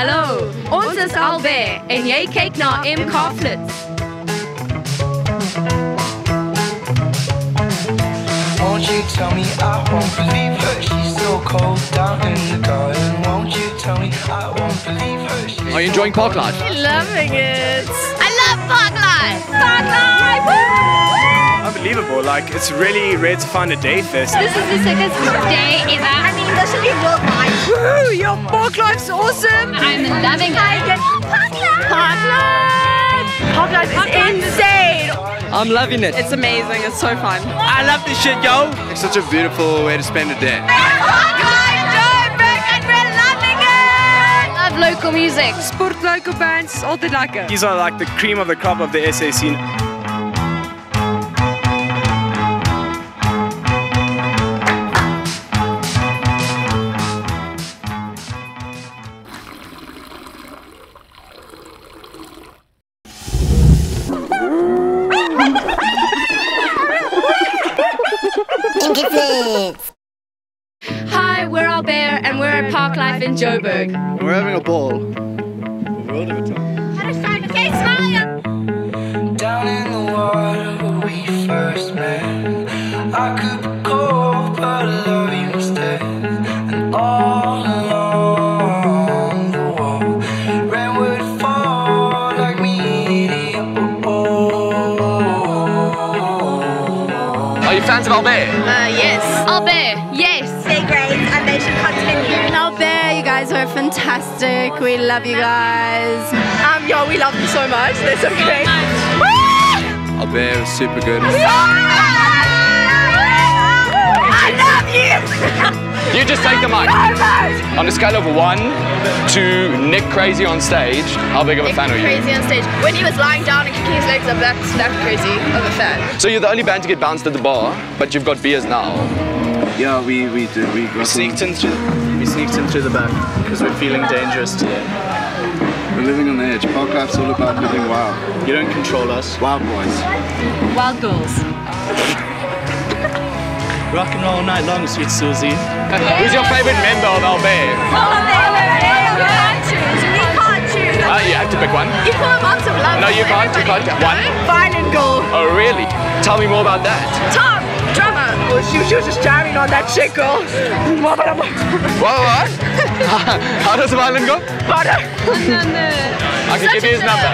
Hallo, ons is Albert en jy kyk na MK Flits. Won't you tell me I won't believe her? She's so cold down in the garden. Won't you tell me I won't believe her? Are you enjoying Park Life? Loving it. I love Park Life. Park Life. Woo! Unbelievable, like it's really rare to find a day fest. This is the sickest day ever. I mean, this should be worldwide. Woo! Your Park Life's awesome! I'm loving it. Park Life! Park Life! Park Life is insane! I'm loving it. It's amazing, it's so fun. I love this shit, yo! It's such a beautiful way to spend a day. Love local music. Sport local bands, altyd lekker. These are like the cream of the crop of the SA scene. Hi, we're Albert and we're at Park Life in Joburg. We're having a ball. Down in the water where we first met, I could be cold, but I love you instead. And all along the wall, rain would fall like me. Are you fans of Albert? Yes. Albert, yes. They're great and they should continue. Albert, you guys are fantastic. We love you guys. Yeah, we love them so much. They're so great. Albert was super good. I love you! You just take the mic. On a scale of 1 to Nick Crazy on stage, how big of a fan are you? Crazy on stage. When he was lying down and kicking his legs up, that's that crazy of a fan. So you're the only band to get bounced at the bar, but you've got beers now. Yeah, we did. We sneaked in through the back because we're feeling dangerous today. We're living on the edge. Park Life's all about living wild. You don't control us. Wild boys. Wild girls. Rock and roll night long, sweet Susie. Who's your favorite member of Albert? You can't choose. You have to pick one. You call him Arms of Love. No, you can't. You can't. One? Violent girl. Oh, really? Tell me more about that. Tom, drummer. Well, she was just jamming on that shit, girl. What? How does the violin go? I can give you his number.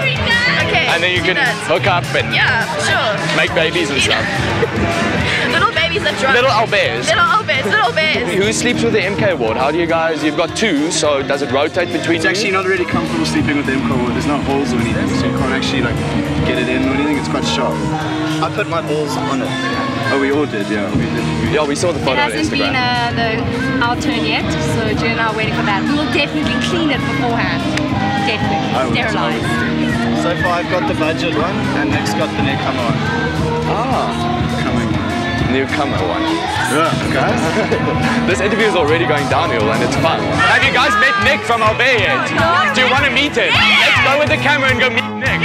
Okay. And then you can hook up and Yeah, for sure. make babies and stuff. Little babies are drunk. Little Alberts. Little bears. Who sleeps with the MK Award? How do you guys, you've got 2, so does it rotate between It's you? actually not really comfortable sleeping with the MK Award. There's no holes or anything, so you can't actually like get it in or anything. It's quite sharp. I put my balls on it. Oh, we all did, yeah. We did. Yeah, we saw the photo on Hasn't been Instagram. our turn yet, so Julian and I are waiting for that. We will definitely clean it beforehand. Definitely. Sterilized. So far I've got the budget one and Nick's got the newcomer one. Newcomer one. Yeah, guys. This interview is already going downhill and it's fun. Have you guys met Nick from Albert yet? Do you want to meet him? Let's go with the camera and go meet Nick.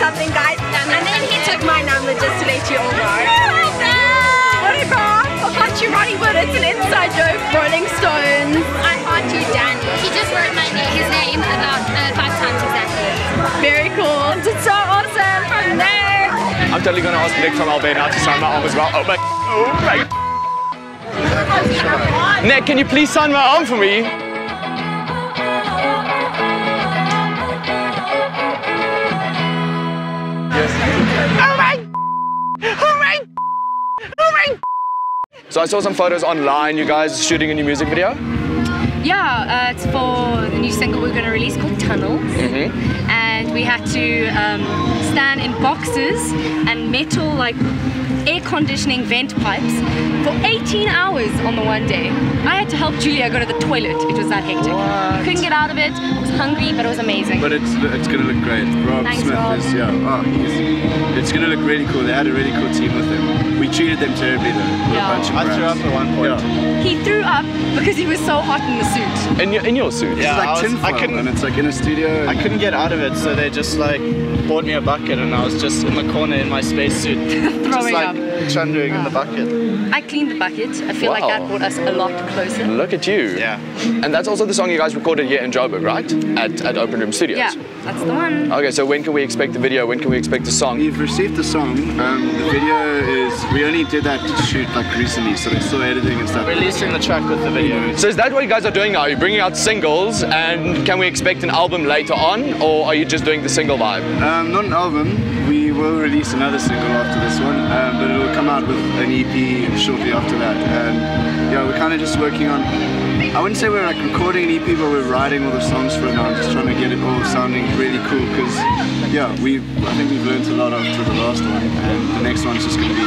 Something, guys, and then he took my number just to let you all know. Whatever. I got you, Ronnie Wood. It's an inside joke. Rolling Stones. I heart you, Danny. He just wrote his name about 5 times exactly. Very cool. It's so awesome from there. I'm totally going to ask Nick from Albert now to sign my arm as well. Oh my. Nick, can you please sign my arm for me? So I saw some photos online, you guys shooting a new music video? Yeah, it's for the new single we're going to release called Tunnel. And we had to stand in boxes and metal like air conditioning vent pipes for 8 18 hours on the one day. I had to help Julia go to the toilet. It was that hectic. Couldn't get out of it. I was hungry, but it was amazing. But it's gonna look great. Rob Thanks, Smith Rob. is it's gonna look really cool. They had a really cool team with them. We treated them terribly though. We're a bunch of I threw up brats. at one point. Yeah. He threw up because he was so hot in the suit. In your suit? It's Yeah, like I tinfoil couldn't. and it's like in a studio. I couldn't get out of it, so they just like bought me a bucket, and I was just in the corner in my spacesuit, just Throwing like up. chundering in the bucket. I cleaned the bucket. I feel like Wow. that brought us a lot closer. Look at you. Yeah. And that's also the song you guys recorded here in Joburg, right? At Open Room Studios. Yeah, that's the one. Okay, so when can we expect the video? When can we expect the song? We've received the song. The video is, we only did that shoot like recently, so they're still editing and stuff. Releasing the track with the video. So is that what you guys are doing now? You're bringing out singles, and can we expect an album later on, or are you just doing the single vibe? Not an album. We will release another single after this one, but it will come out with an EP shortly after that. And yeah, we're kind of just working on. I wouldn't say we're like recording an EP, but we're writing all the songs for it now. Just trying to get it all sounding really cool. Because yeah, I think we've learned a lot after the last one, and the next one's just going to be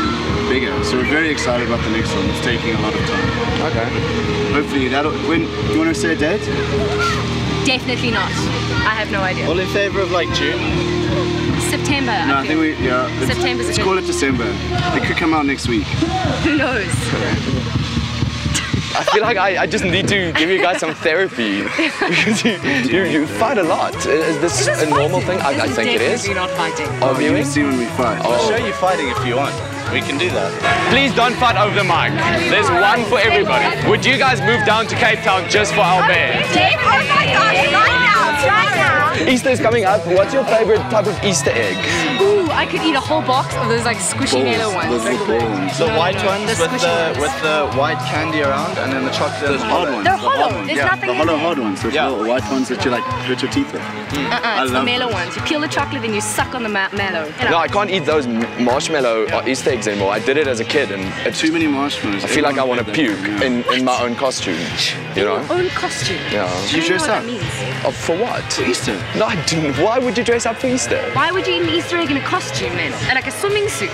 bigger. So we're very excited about the next one. It's taking a lot of time. Okay. Hopefully that'll. When you want to say a date? Definitely not. I have no idea. All in favor of like June? September. No, I think we. Yeah. September's a Let's good- call it December. It could come out next week. Who knows? I feel like I just need to give you guys some therapy because you fight a lot. Is this a normal thing? I think it is. Definitely not fighting. Oh, You really? can see when we fight. I'll Oh. show you fighting if you want. We can do that. Please don't fight over the mic. There's one for everybody. Would you guys move down to Cape Town just for our bear? Dave, oh my gosh, right now, right now. Easter is coming up. What's your favorite type of Easter egg? Ooh, I could eat a whole box of those like squishy yellow ones. Those little balls. The No, white no, ones the with squishy the ones. with the white candy around, and then the chocolate. Those hard ones. They're the hard hollow. ones. There's Yeah, nothing the in hollow there. hard ones. Those Yeah. little white ones that you like hurt your teeth with. It's the love mallow them. ones. You peel the chocolate and you suck on the mallow. No, I can't eat those marshmallow or Easter eggs anymore. I did it as a kid, and it's Too many marshmallows. I feel like I want to puke in my own costume. You know? Own costume. Yeah. Do you dress I up? don't know what that means. Oh, for what? Easter. No, I didn't. Why would you dress up for Easter? Why would you eat an Easter egg in a costume then? Like a swimming suit?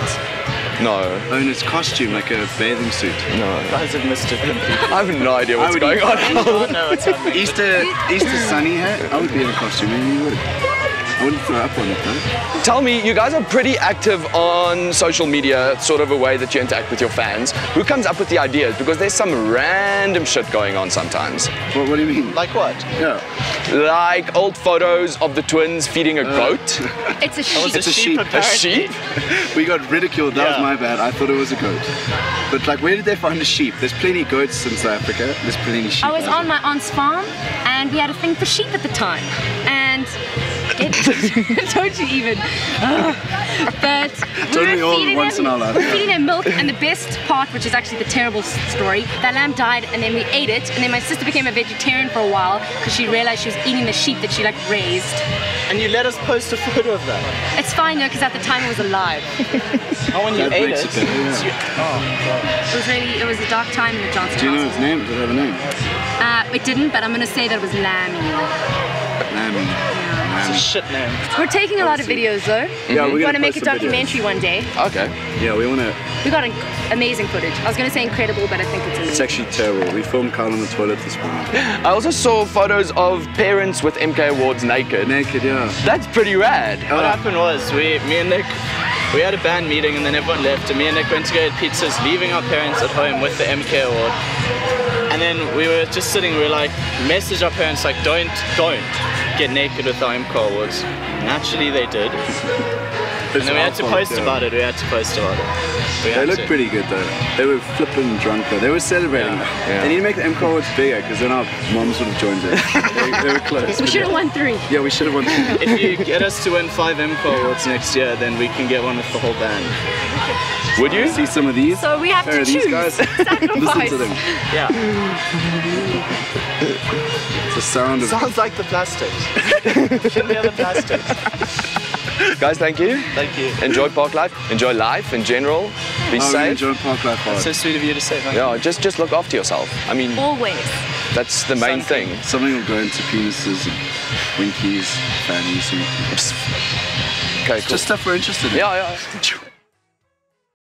No, Oh, and it's costume, like a bathing suit. no. guys have missed it completely. I have no idea what's would going eat on. No, it's happening. Easter sunny hat. I would be in a costume, and you would. I wouldn't throw up on it though. Tell me, you guys are pretty active on social media, sort of a way that you interact with your fans. Who comes up with the ideas? Because there's some random shit going on sometimes. What do you mean? Like what? Yeah. Like old photos of the twins feeding a goat. It's a sheep. It's a sheep. A sheep? We got ridiculed. That was Yeah. my bad. I thought it was a goat. But like, where did they find a sheep? There's plenty of goats in South Africa. There's plenty of sheep. I was out on my aunt's farm and we had a thing for sheep at the time. And don't you even. But we Don't were we all feeding once them, in our life? we were feeding them milk, and the best part, which is actually the terrible story, that lamb died and then we ate it, and then my sister became a vegetarian for a while because she realized she was eating the sheep that she like raised. And you let us post a photo of that. It's fine though, because at the time it was alive. Oh, when you That ate makes it. it better, yeah. It was a dark time in the Johnson Do you know household. its name? Does it have a name? It didn't, but I'm gonna say that it was Lammy. Lammy. It's a shit name. We're taking a lot of videos though. Yeah, We we're want to gonna make a post some documentary one day. Okay. videos. Yeah, we want to. We got amazing footage. I was gonna say incredible, but I think it's It's amazing. actually terrible. We filmed Kyle on the toilet this morning. I also saw photos of parents with MK Awards naked. Naked, yeah. That's pretty rad. What happened was, me and Nick, we had a band meeting and then everyone left, and me and Nick went to go eat pizzas, leaving our parents at home with the MK Award. And then we were just sitting, we were like, message our parents like, don't get naked with the MK Awards. Naturally they did. And then we had to post about it, They look pretty good though. They were flipping drunk though. They were celebrating. Yeah. They need to make the MK Awards bigger because then our moms would have joined in. they were close. We should have won 3. Yeah, we should have won. If you get us to win 5 MK Awards next year, then we can get one with the whole band. Would you? See some of these? So we have Pair to of these choose. guys. Listen Sacrifice. to them. Yeah. It's the sound of. Sounds like the plastics. Shouldn't be the plastics. Guys, thank you. Thank you. Enjoy park life. Enjoy life in general. Be Oh, we safe. enjoy Park Life hard. So sweet of you to say thank you. Yeah, just look after yourself. I mean, Always. that's the main thing. Something will go into penises and winkies, fannies, and Okay, cool. just stuff we're interested in. Yeah, yeah.